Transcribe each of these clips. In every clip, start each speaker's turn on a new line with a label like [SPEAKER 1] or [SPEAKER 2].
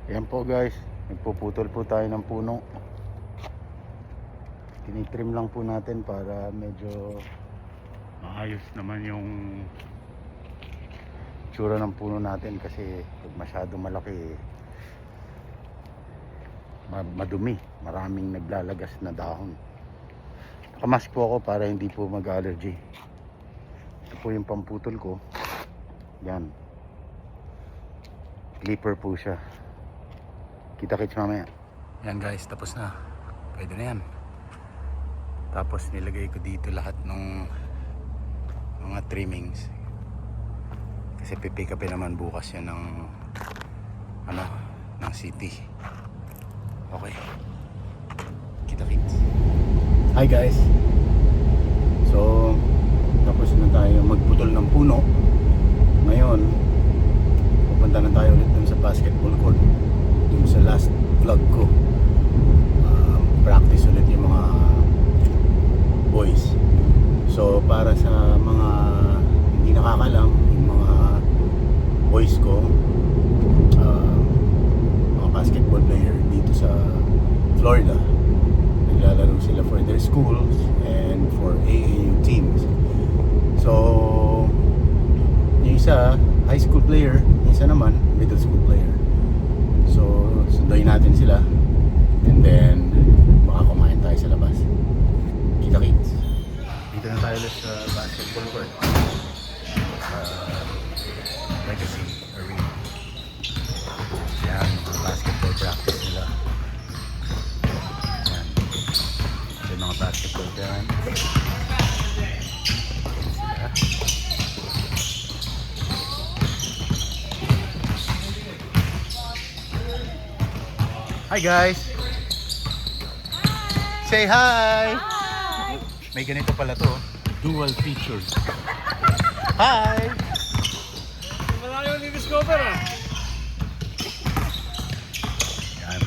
[SPEAKER 1] Ayan po guys, nagpuputol po tayo ng puno. Tinitrim lang po natin para medyo maayos naman yung tsura ng puno natin, kasi pag masyado malaki madumi, maraming naglalagas na dahon. Nakamask po ako para hindi po mag-allergy. Ito po yung pamputol ko. Yan, clipper po siya. Kita-kits mamaya. Yan guys, tapos na. Pwede na yan. Tapos nilagay ko dito lahat ng mga trimmings. Kasi pipick upin naman bukas yan ng ng city. Okay. Kita-kits. Hi guys. So, tapos na tayo magputol ng puno. Ngayon, pupunta na tayo ulit dun sa basketball court. Dun sa last vlog ko, practice ulit yung mga boys. So para sa mga hindi nakakalam, yung mga boys ko, mga basketball player dito sa Florida, naglalaro sila for their schools and for AAU teams. So yung isa high school player, yung isa naman middle school player. So, sunduin natin sila. And then, baka kumain tayo sa labas. Kita-kits. Dito na tayo ulit sa basketball court. Legacy Arena. Yan, basketball practice nila. Yan. Ito yung mga basketball dyan. Hi guys! Hi! Say hi!
[SPEAKER 2] Hi!
[SPEAKER 1] May ganito pala to, dual features. Hi!
[SPEAKER 3] Wala yung i-discover ah.
[SPEAKER 1] Yan.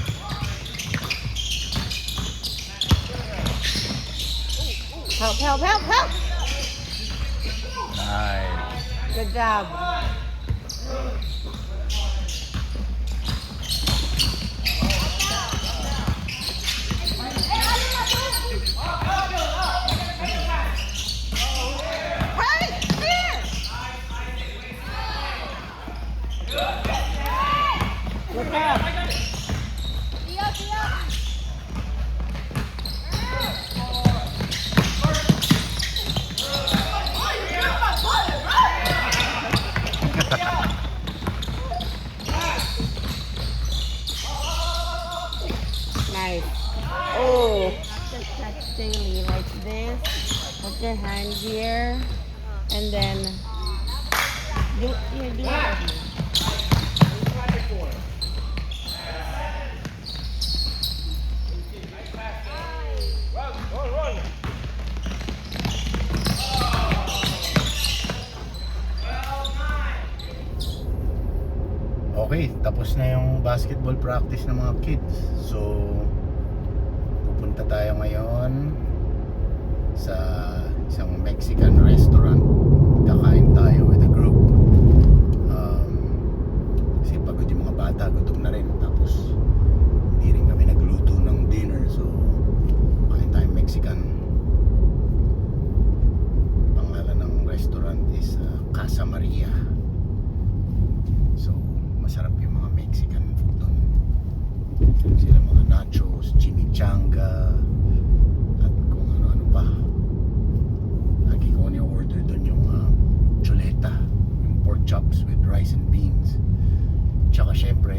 [SPEAKER 2] Help, help, help, help!
[SPEAKER 1] Nice.
[SPEAKER 2] Good job. Look up. Nice. Oh, just touch daily like this. Put your hand here, and then do it.
[SPEAKER 1] Okay, tapos na yung basketball practice ng mga kids. So, pupunta tayo ngayon sa isang Mexican restaurant. Kakain tayo with a group. Kasi pagod yung mga bata, gutom na rin. Tapos, hindi rin kami nagluto ng dinner. So, kain tayo Mexican. Pangalan ng restaurant is Casa Maria. So, masarap yung mga Mexican food doon. Sila mga nachos, chimichanga, at kung ano-ano pa. Lagi ko ni-order doon yung chuleta, yung pork chops with rice and beans. Tsaka syempre,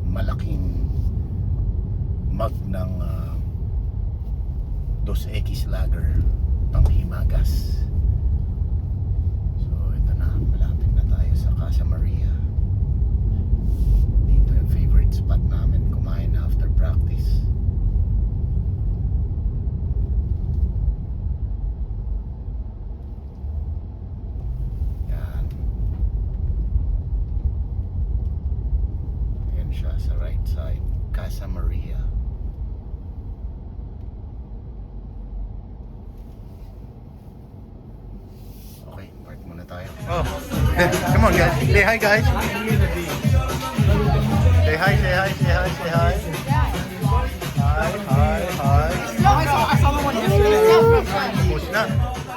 [SPEAKER 1] malaking mug ng 2X Lager, panghimagas. So, ito na, malapit na tayo sa Casa Maria. Dito yung favorite spot namin kumain after practice. Yan. Yan siya sa right side, Casa Maria. Okay, park muna tayo. Oh, come on guys. Say hi guys. Say say hi. Hi, hi, hi.
[SPEAKER 4] I saw the one yesterday.
[SPEAKER 1] Push na.